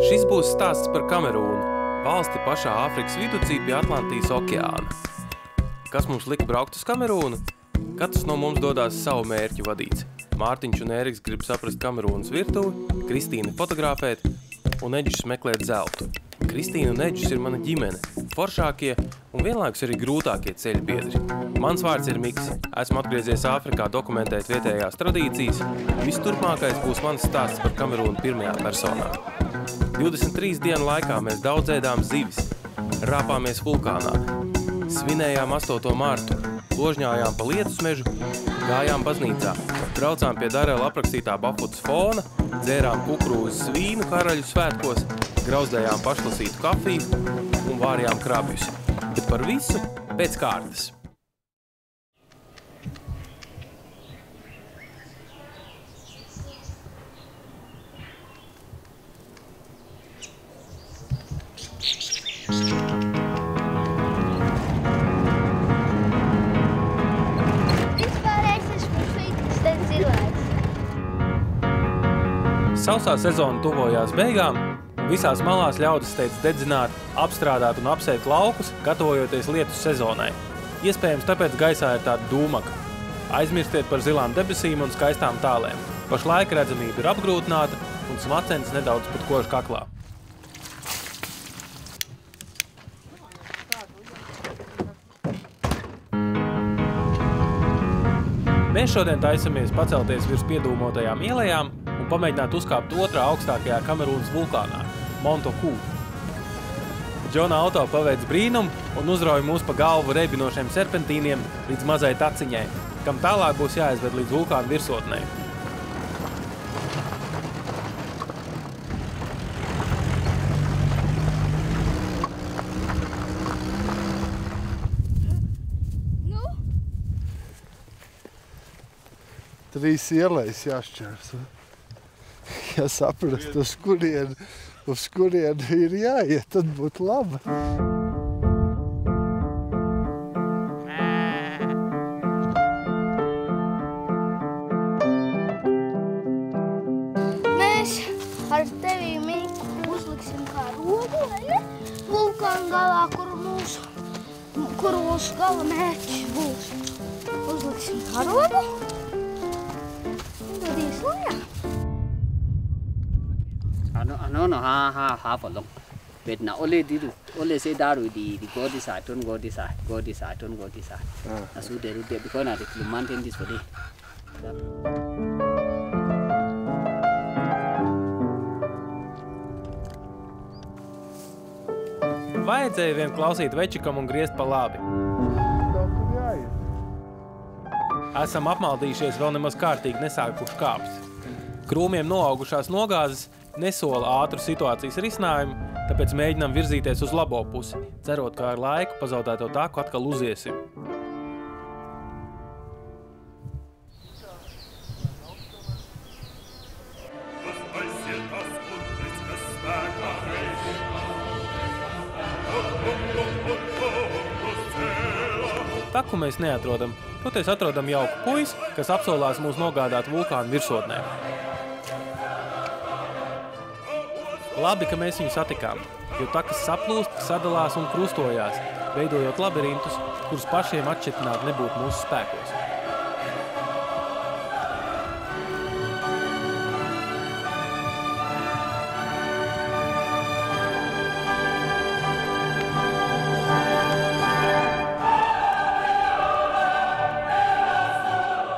Šis būs stāsts par Kamerūnu, valsti pašā Āfrikas viducī pie Atlantijas okeāna. Kas mums lika braukt uz Kamerūnu? Katrs no mums dodās savu mērķu vadīts. Mārtiņš un Ēriks grib saprast Kamerūnas virtuvi, Kristīna fotografēt un Eģis meklēt zeltu. Kristīna un Eģis ir mana ģimene, foršākie un vienlaikus arī grūtākie ceļu biedri. Mans vārds ir Miks. Esmu atgriezies Āfrikā dokumentēt vietējās tradīcijas. Viss turpmākais būs mans stāsts par Kamerūnu pirmajā personā. 23 dienu laikā mēs daudz ēdām zivis, rāpāmies vulkānā, svinējām 8. martu, ložņājām pa lietusmežu, gājām baznīcā, braucām pie Darela aprakstītā Bafutas fona, dzērām kukurūzas vīnu karaļu svētkos, grauzdējām pašlasītu kafiju un vārījām krabjus. Bet par visu pēc kārtas. Sausā sezona tuvojās beigām, un visās malās ļaudis steidz dedzināt, apstrādāt un apsēt laukus, gatavojoties lietus sezonai. Iespējams, tāpēc gaisā ir tāda dūmaka. Aizmirstiet par zilām debesīm un skaistām tālēm. Pašlaik redzamība ir apgrūtināta un smacenis nedaudz pat kož kaklā. Mēs šodien taisamies pacelties virs piedūmotajām ielējām un pamēģināt uzkāpt otrā augstākajā Kamerūnas vulkānā – Montoku. Džona auto paveic brīnumu un uzrauj mūs pa galvu rebinošiem serpentīniem līdz mazai taciņai, kam tālāk būs jāizved līdz vulkāna virsotnei. Trīs ielejas jāšķērso. Ja saprast, uz kurien ir jāiet, tad būtu labi. Mēs ar tevi, Miku, uzliksim kā rogu, vulkāna galā, kur mūsu gala mērķis būs. Uzliksim kā rogu. No, ha, for long. But now only say that we go this side, don't go this side, go this side, don't go this side. That's what they do because now the mountain this for day. Vajadzēja vien klausīt večikam un griezt pa labi. Esam apmaldījušies vēl nemaz kārtīgi nesākuši kāpst. Krūmiem noaugušās nogāzes nesola ātru situācijas risinājumu, tāpēc mēģinām virzīties uz labo pusi, cerot, ka ar laiku pazaudēto taku atkal uziesim. Taku mēs neatrodam, toties atrodam jauku puisi, kas apsolās mūs nogādāt vulkāna virsotnē. Labi, ka mēs viņu satikām, jo takas saplūst, sadalās un krustojās, veidojot labirintus, kurus pašiem atšķirtināt nebūtu mūsu spēkos.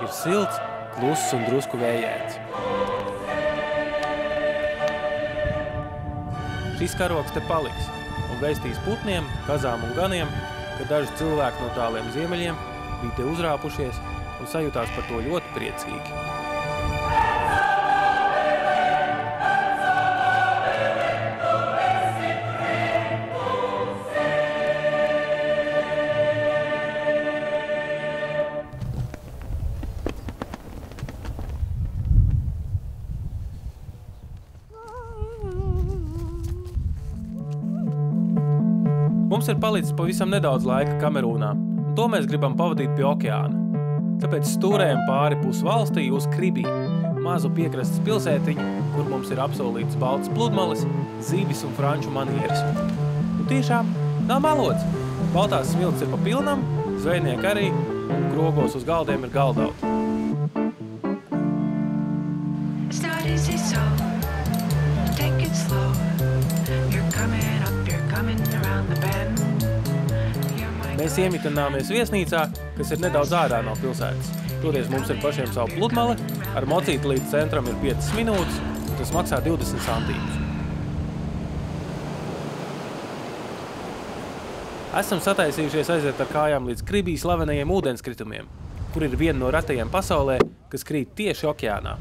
Ir silts, kluss un drusku vējēts. Šis karogs te paliks un vēstīs putniem, kazām un ganiem, ka daži cilvēki no tāliem ziemeļiem bija te uzrāpušies un sajūtās par to ļoti priecīgi. Mums ir palicis pavisam nedaudz laika Kamerūnā, un to mēs gribam pavadīt pie okeāna. Tāpēc stūrējam pāri pusvalstī uz Kribī, mazu piekrastes pilsētiņu, kur mums ir apsolīts balts pludmalis, zivis un franču manieres. Un tiešām nav melots. Baltās smilts ir pa pilnam, zvejnieki arī, un krogos uz galdiem ir galdauti. Mēs iemitināmies viesnīcā, kas ir nedaudz ārā no pilsētas. Toties mums ir pašiem savu pludmali, ar mocīti līdz centram ir 5 minūtes, un tas maksā 20 centīmus. Esam sataisījušies aiziet ar kājām līdz Kribī slavenajiem ūdenskritumiem, kur ir viena no retajiem pasaulē, kas krīt tieši okeānā.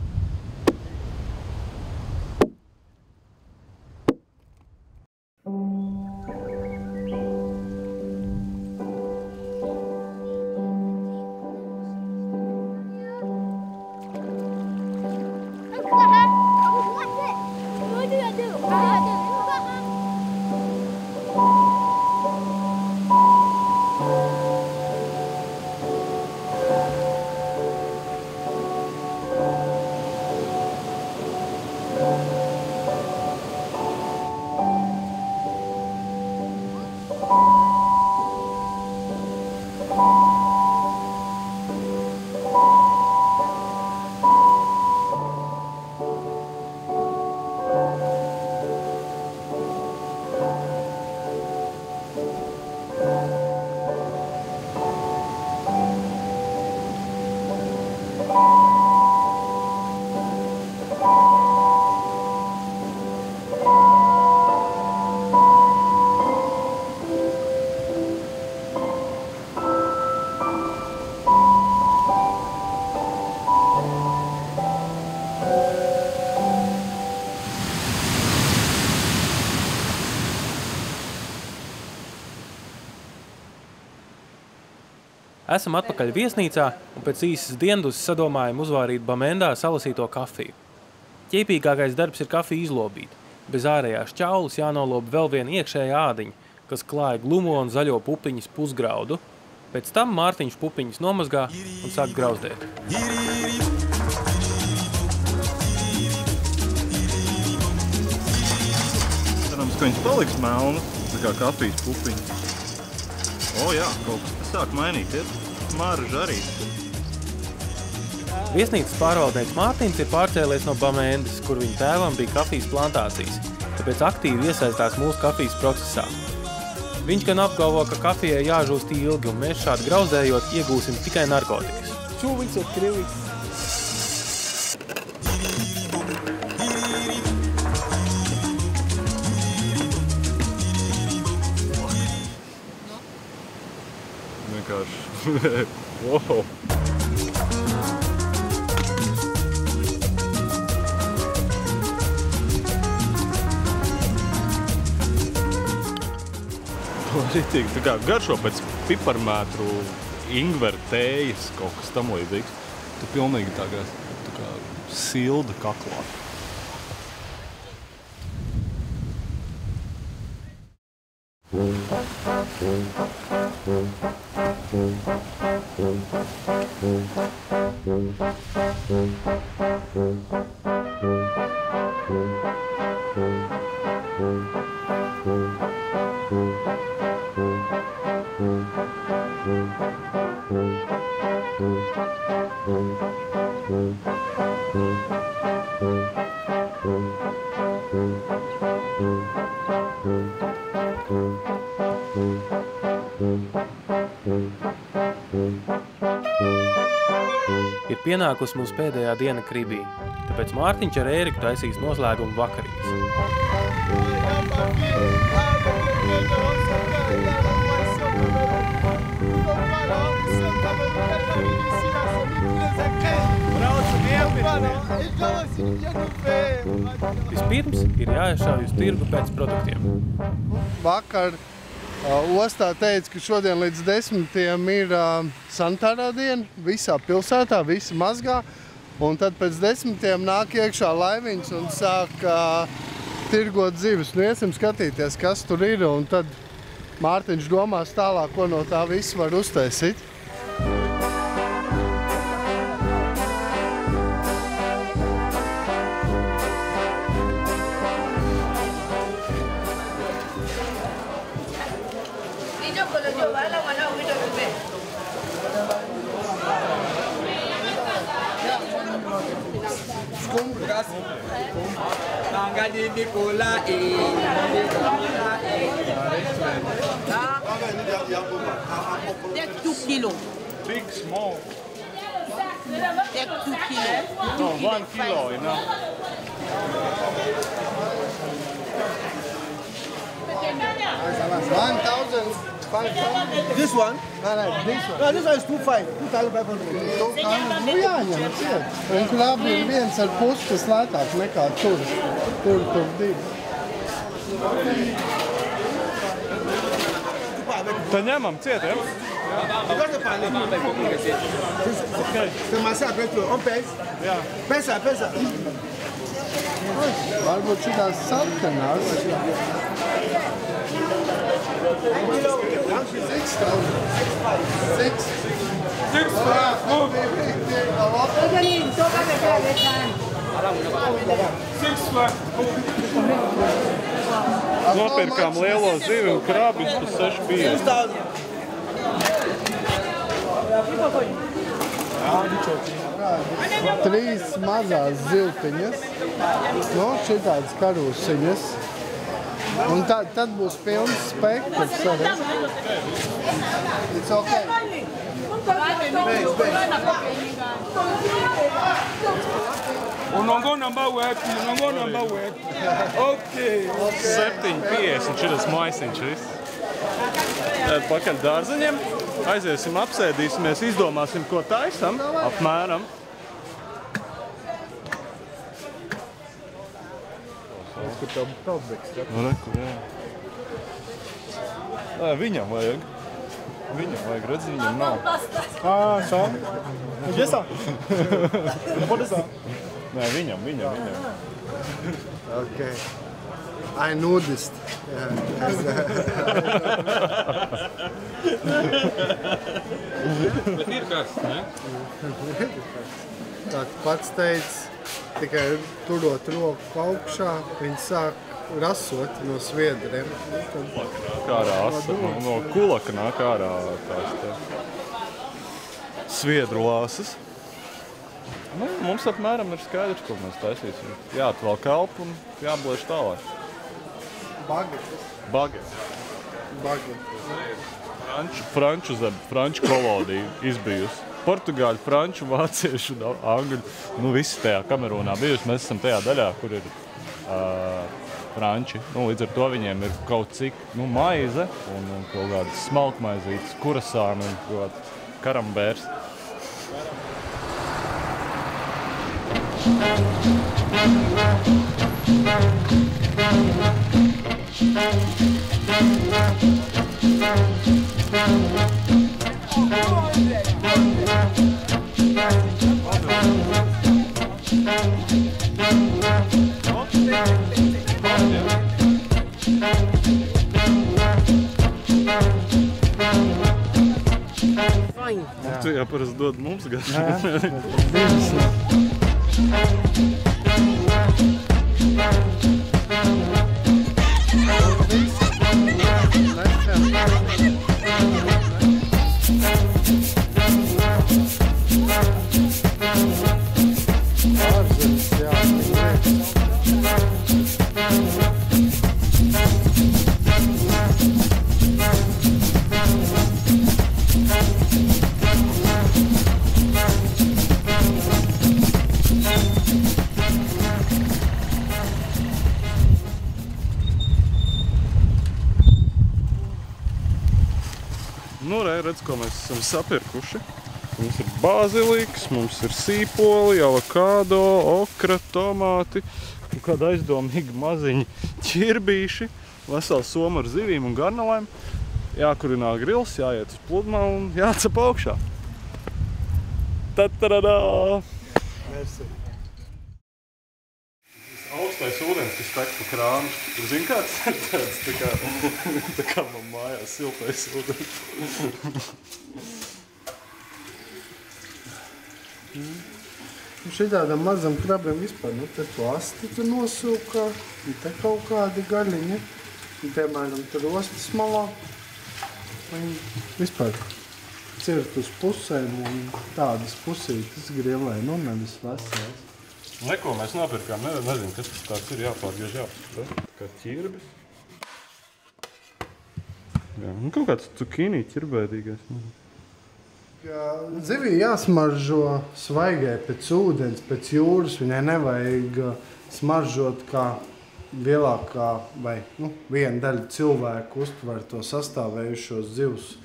Esam atpakaļ viesnīcā un pēc īsas dienduses sadomājam uzvārīt Bamendā salasīto kafiju. Ķeipīgākais darbs ir kafiju izlobīt. Bez ārējās šķaules jānoloba vēl viena iekšējā ādiņa, kas klāja glumo un zaļo pupiņas pusgraudu. Pēc tam Mārtiņš pupiņas nomazgā un sāk grauzdēt. Cerams, ka viņas paliks melnas, tā kā kafijas pupiņas. O jā, kaut kas sāk mainīties. Marža arī. Viesnīcas pārvaldnieks Mārtiņš ir pārcēlies no Bamendas, kur viņa tēvam bija kafijas plantācijas, tāpēc aktīvi iesaistās mūsu kafijas procesā. Viņš gan apgalvo, ka kafijai jāžūst ilgi, un mēs šādi grauzdējot iegūsim tikai narkotikas. Čūviņš ir kriviks. Vienkārši. Wow. Ritīgi, tā kā garšo pēc piparmētru, ingveru tējas, kaut kas tam līdzīgs. Tu pilnīgi tā kā silda kaklā. Ir pienākusi mūsu pēdējā diena Kribī, tāpēc Mārtiņš ar Ēriku taisīs noslēgumu vakarīs. Vispirms ir jāiešauj uz tirgu pēc produktiem. Vakar ostā teica, ka šodien līdz 10 ir sanitārā diena visā pilsētā, visi mazgā. Un tad pēc 10 nāk iekšā laiviņas un sāk tirgot zivis. Nu, iesim skatīties, kas tur ir, un tad Mārtiņš domās tālāk, ko no tā visu var uztaisīt. Take 2 kilo. Big, small. Take 2 kilo. No, 1 kilo, you know. This one? No, this one. No, this one is 2,500. 2,500. Nu jāņem ciet. Un krabi ir 1,5, kas lētāk nekā tur. Tur 2. Tad ņemam ciet, ja? Regarde le panier. C'est massé avec le... On pèse? Jā. Pèse ça, pèse ça. Varbūt šitās sarkanās. 6. Nopirkām lielo zivi un krābiņus par 6,50. 3 mazās ziltiņas. Nu, šitādas karūsiņas. Un tad būs pilns spektrs arī. It's okay. Unongo number work. Okay. 7,50 šitas maisiņš viss. Pakaļ dārzeņiem. Aiziesim, apsēdīsimies, izdomāsim, ko taisam. Apmēram. Kur tev pelbeks? Nu, reku, jā. Viņam vajag. Redzi, viņam nav. Ça? J'ai ça. Pas de ça. Nē, viņam. Okay. I noticed. Bet ir karsts, ne? Tā pats teica, tikai turot roku augšā, viņi sāk rasot no sviedriem. Kā rasa, no kulaka nāk ārā tās te sviedru lāsas. Nu, mums apmēram ir skaidrs, ko mēs taisīsim. Jāatvēl kalpu un jābliež tālāk. Bagetes. Franču kolonija izbijusi. Portugāļu, franču, vāciešu, angļu. Nu, visi tajā Kamerūnā bijusi. Mēs esam tajā daļā, kur ir franči. Nu, līdz ar to viņiem ir kaut cik maize un kaut kādas smalkmaizītes, kurasāni un kaut kāds karambērs. Tu jau parasti dod mums garšu. Nu, redz, ko mēs esam sapirkuši. Mums ir bāziliks, mums ir sīpoli, avokado, okra, tomāti, kāda aizdomīga maziņa ķirbīši, vesela soma ar zivīm un garnelēm. Jākurinā grils, jāiet uz pludmā un jācep augšā. Tataradā! Merci. Augstais ūdens, kas tek pa krānu. Zini, kāds ir tāds, tā kā man mājās siltais ūdens. Šitādam mazam krabam vispār, nu, te plastika nosūkā, un te kaut kādi gaļiņi, un, piemēram, tur ostas malā. Viņi vispār cirt uz pusēm un tādas pusītes grilē, nu, nevis vesels. Neko mēs nopirkām, nezinu, kas tas tāds ir jāpārgriež jāpārgriež. Kā ķirbi. Jā, un kaut kāds cukīnī ķirbēdīgais. Zivī jāsmaržo svaigai pēc ūdens, pēc jūras. Viņai nevajag smaržot kā lielākā vai viena daļa cilvēku uztver to sastāvējušos zivs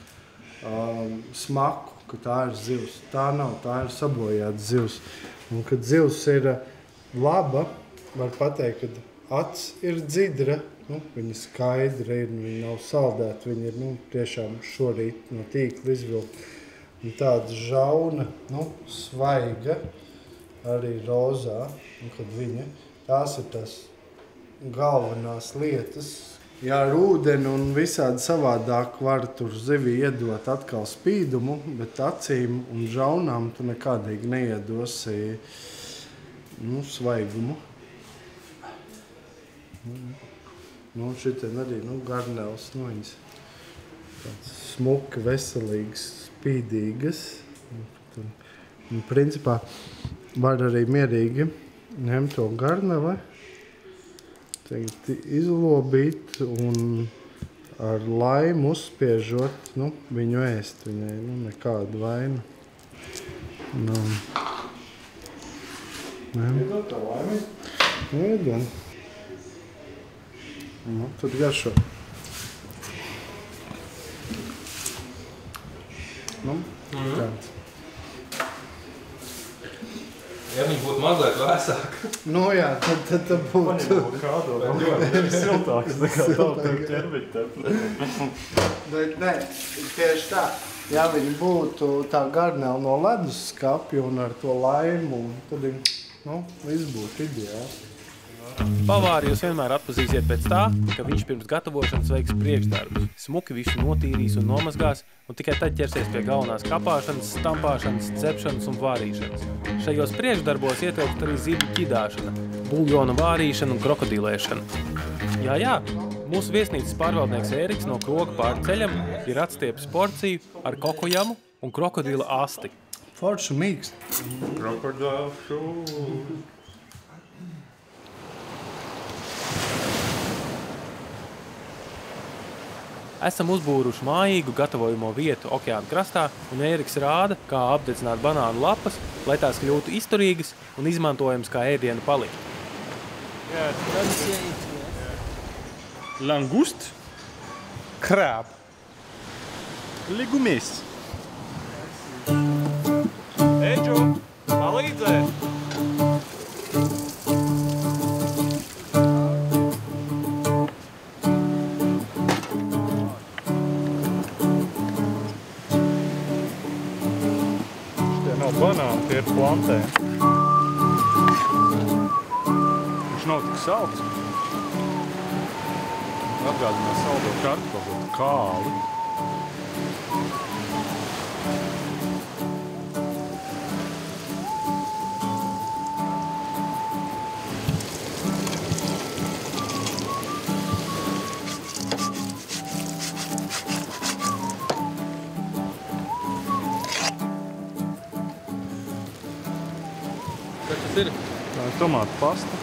smaku, ka tā ir zivs. Tā nav, tā ir sabojāta zivs. Un, kad zivs ir laba, var pateikt, ka acs ir dzidra, viņa skaidra ir, viņa nav saldēta, viņa ir tiešām šorīt no tīkla izvilkt. Un tāda žauna, svaiga, arī rozā, un kad viņa, tās ir tās galvenās lietas. Jā, ar ūdeni un visādi savādāk var tur zivi iedot atkal spīdumu, bet acīm un žaunām tu nekādīgi neiedosi svaigumu. Šitien arī garnēls, viņas tāds smuki, veselīgs, spīdīgas. Un principā var arī mierīgi ņemt to garneli, izlobīt un ar laimu uzspiežot, viņu ēst. Viņai nekādu vainu. Iedod tā laimi? Iedod. Tad garšo. Tāds. Ja viņi būtu mazliet vēsāki. Jā, tad būtu... Kādo, siltāks, nekā tā ķerbiņa. Bet nē, tieši tā. Ja viņi būtu tā garnēli no ledus skapja un ar to laimu, tad viss būtu ideāli. Pavāri jūs vienmēr atpazīsiet pēc tā, ka viņš pirms gatavošanas veiks priekšdarbus. Smuki visu notīrīs un nomazgās, un tikai tad ķersies pie galvenās kapāšanas, stampāšanas, cepšanas un vārīšanas. Šajos priekšdarbos ietilpst arī zivju ķidāšana, buļļona vārīšana un krokodilēšana. Jā, mūsu viesnīcas pārvaldnieks Ēriks no Kroga pārceļam ir atstiepis porciju ar kokojamu un krokodila asti. Forši mīkst. Krokodila šū. Esam uzbūruši mājīgu gatavojamo vietu okeāna krastā, un Ēriks rāda, kā apdedzināt banānu lapas, lai tās kļūtu izturīgas un izmantojams kā ēdiena palikt. Langust, krab, legumes. Eģu, palīdzēt! Banāni, tie ir plantē. Viņš nav tik salds. Atgādinās saldo kartoflu, kāli. Kas tas ir? Tā ir tomātu pasta.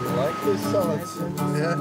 You like this salad? Yeah.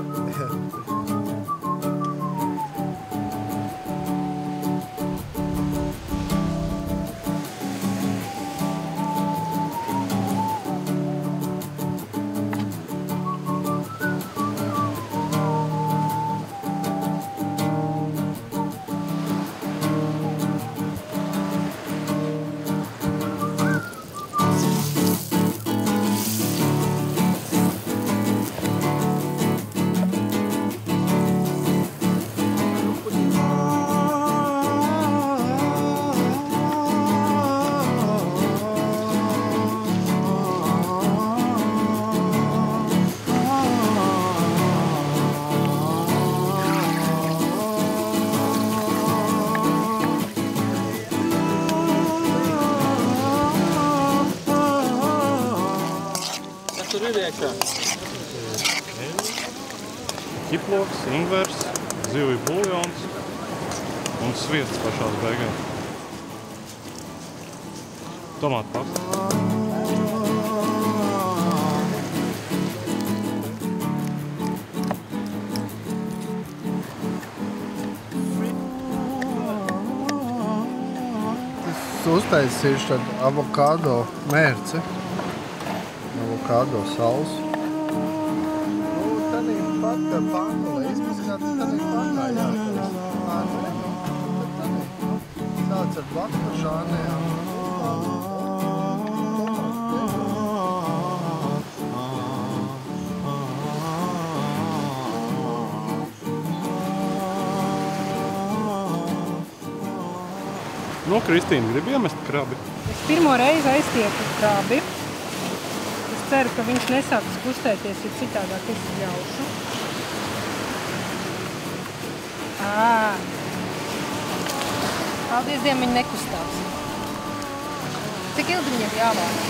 Ķiploks, ingvers, zivju buljons un sviests pašās beigās. Tomātu pasta. Uztaisīšu tādu avokādo mērci, avokādo sausu. Nu, tādī pat kā pānulē, izmazināt, tādī patā jātaisa. Pānulē, tad tādī, sāc ar baklažāniem. Nu, Kristīna, grib iemest krabi? Es pirmo reizi aiztieku krabi. Es ceru, ka viņš nesāks kustēties, ja citādāk es ļaušu. Paldies Dievam, viņi nekustās. Cik ilgi viņiem jāvāra?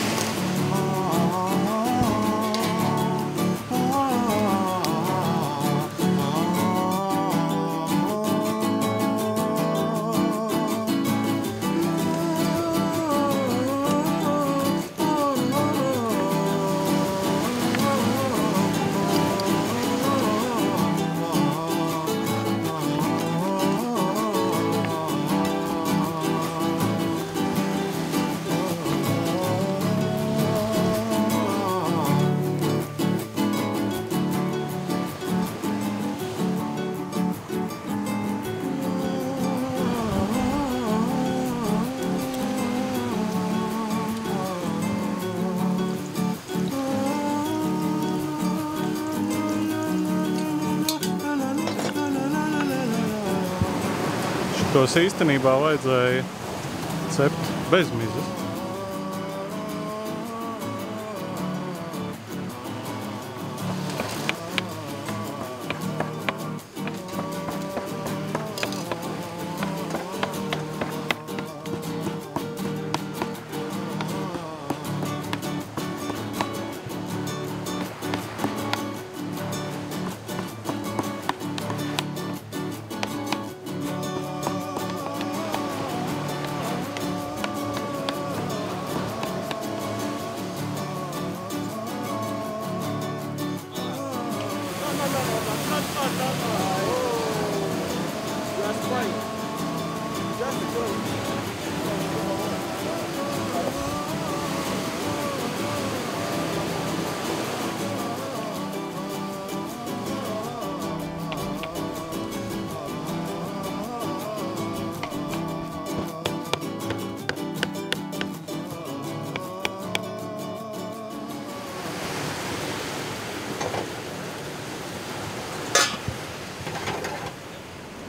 Tos īstenībā vajadzēja cept bez mizas.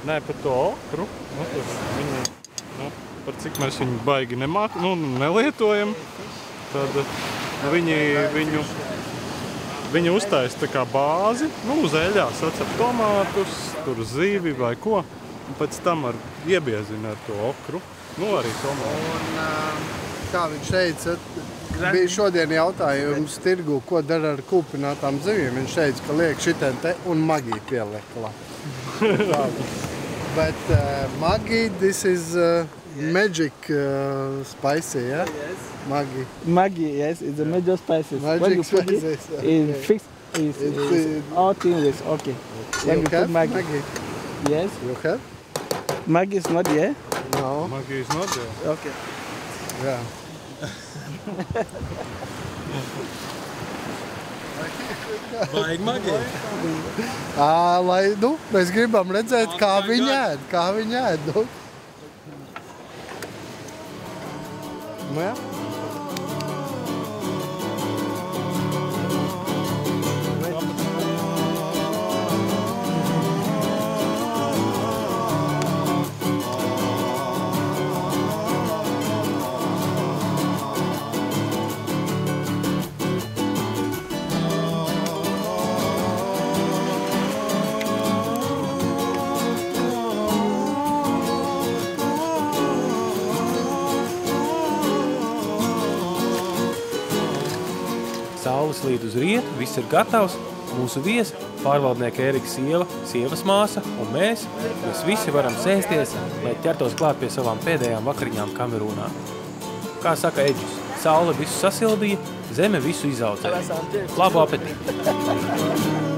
Nē, par to okru, par cik mēs viņu baigi nelietojam, tad viņi uztaisa tā kā bāzi, uz eļļā sacep tomātus, tur zivi vai ko, un pēc tam iebiezina ar to okru, arī tomātu. Un kā viņš teica, bija šodien jautājums tirgu, ko dara ar kūpinātām zivīm. Viņš teica, ka liek šitien te un magī pieliek klāt. But Maggi, this is magic spicy, yeah? Yes. Maggi. Maggi, yes, it's a major spices. Magic when you put spices, it in fixed, it's all things is okay. When you put Maggi. Yes. You have? Maggi is not here? No. Maggi is not there. Okay. Yeah. Vajag Maggi. Lai, mēs gribam redzēt, kā viņi ēd, Jā. Saules līd uz rietu, viss ir gatavs. Mūsu viesi, pārvaldnieka Ērika sieva, sievas māsa un mēs visi varam sēsties, lai ķertos klāt pie savām pēdējām vakariņām Kamerūnā. Kā saka Eģis, saule visu sasildīja, zeme visu izaudzēja. Labu apetīti!